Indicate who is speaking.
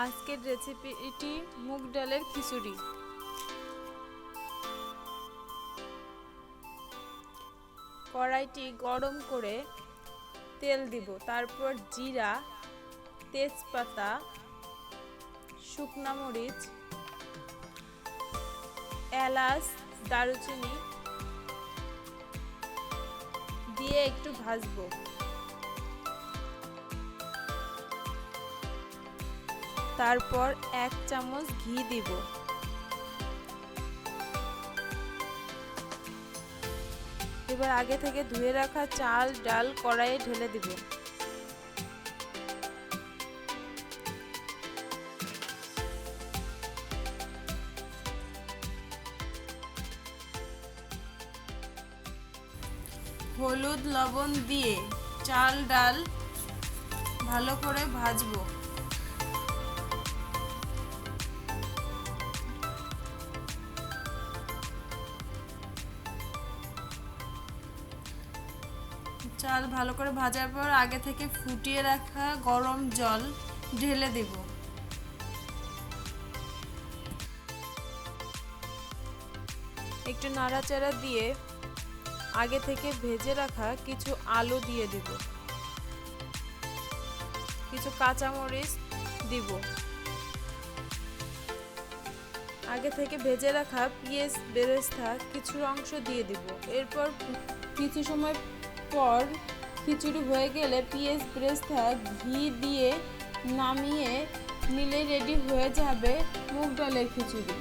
Speaker 1: আজকের রেসিপিটি মুগ ডালের খিচুড়ি। কড়াইটি গরম করে তেল দিব, তারপর জিরা, তেজপাতা, শুকনা মরিচ, এলাচ, দারুচিনি দিয়ে একটু ভাজবো। তারপর 1 চামচ ঘি দিব। এবার আগে থেকে ধুয়ে রাখা চাল ডাল কড়াইয়ে ঢেলে দিব। হলুদ লবণ দিয়ে চাল ডাল ভালো করে ভাজবো। চাল ভালো করে ভাজার পর আগে থেকে ফুটিয়ে রাখা গরম জল ঢেলে দেব। একটু নাড়াচাড়া দিয়ে আগে থেকে ভেজে রাখা কিছু আলু দিয়ে দিব, কিছু কাঁচামরিচ দিব, আগে থেকে ভেজে রাখা পেঁয়াজ বেরেস্তা কিছু অংশ দিয়ে দিব। এরপর কিছু সময় পর খিচুড়ি হয়ে গেলে পেঁয়াজ বেরেস্তা ঘি দিয়ে নামিয়ে নিলে রেডি হয়ে যাবে মুগ ডালের খিচুড়ি।